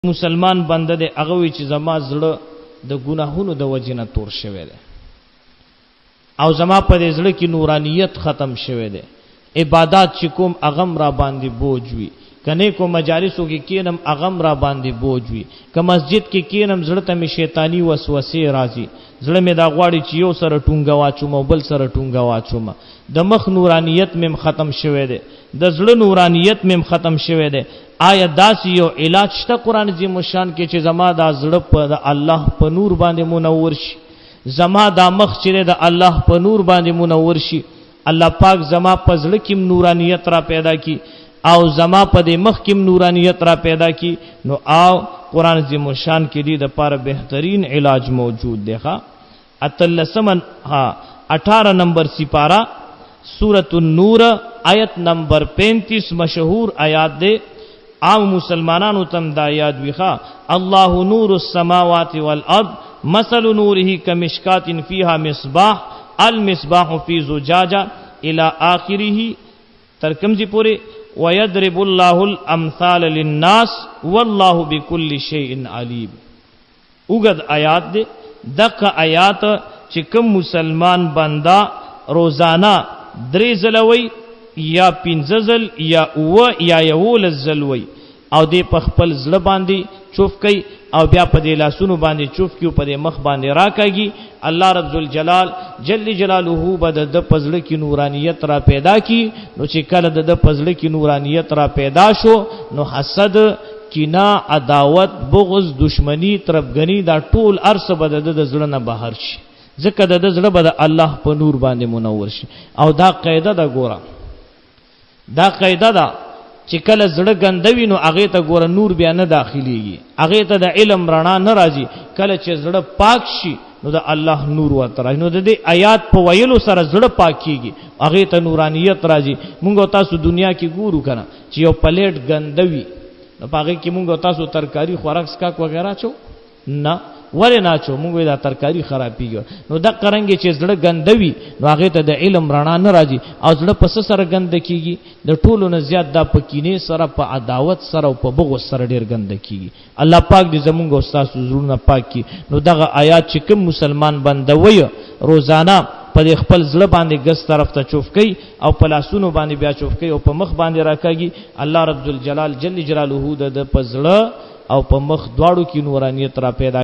مسلمان بنده دی هغه وی چې زما زړه د ګناهونو د وجنه تور شوی دی او زما په دې زړه کې نورانیت ختم شوی دی عبادت چې کوم اغم را باندې بوج وي کنه کو مجالسو کې کینم اغم را باندې بوج وي که مسجد کې کینم زړه ته می شیطانی وسوسه راځي زړه می دا غواړي چې یو سره ټونګه واچوم او بل سره ټونګه واچوم د مخ نورانیت مم ختم شوی دی د زړه نورانیت مم ختم شوی دی آیا داس یو علاج شته قران عظیم شان کې چې زما دا زړه په الله په نور باندې منور شي زما دا مخ چې د الله په نور باندې منور شي الله پاک زما په زړه کې نورانیت را پیدا کی او زما په دې مخ کې نورانیت را پیدا کی نو او قران عظیم شان کې دې د پاره بهترین علاج موجود دی ښا اتلسمن ها 18 نمبر سپارہ سورۃ النور آیت نمبر 35 مشہور آیات دے عام مسلمانانو تم دا یاد ویخا اللہ نور السماوات والارض مثل نوره کمشکات فیها مصباح المصباح فی زجاجہ الى آخره ترکم جی پورے وَيَضْرِبُ اللَّهُ الْأَمْثَالَ لِلنَّاسِ وَاللَّهُ بِكُلِّ شَيْءٍ عَلِيمٌ اگد آیات دے دق آیات چکم مسلمان بندہ روزانہ درې زلوي یا پنځزل یا او یا یول زلوي او دې په خپل زړه باندې چوف کوي او بیا په دې لاسونو باندې چوف کیو په دې مخ باندې راکاږي الله رب الجلال جل جلاله بد د پزړه کی نورانیت را پیدا کی نو چې کله د پزړه کی نورانیت را پیدا شو نو حسد کینا عداوت بغض دشمنی طرفګنی دا ټول ارس بد د زړه نه بهر شي ځکه د زړه بد الله په نور باندې منور شي او دا قاعده دا ګوره دا قاعده دا چې کله زړه ګندوي نو هغه ته ګوره نور بیا نه داخليږي هغه ته د علم رڼا نه راځي کله چې زړه پاک شي نو د الله نور ورته راځي نو د دې آیات په ویلو سره زړه پاکيږي هغه ته نورانیت راځي مونږ تاسو دنیا کې ګورو کنه چې یو پلیټ ګندوي نو هغه کې مونږ تاسو ترکاری خوراک سکاک وغیرہ چو نه ولې نه چو مونږ دا ترکاری خرابېږي نو دا قرانګي چې زړه ګندوي نو هغه ته د علم رڼا نه راځي او زړه پس سره ګند کیږي د ټولو نه زیات د پکینه سره په عداوت سره او په بغض سره ډیر ګند کیږي الله پاک دې زمونږ استاد زړونه پاک کی نو دغه آیات چې کوم مسلمان بندوي روزانه په خپل زړه باندې ګس طرف ته چوف کوي او په لاسونو باندې بیا چوف کوي او په مخ باندې راکاږي الله رب الجلال جل جلاله د پزړه او په مخ دواړو کې نورانیت را پیدا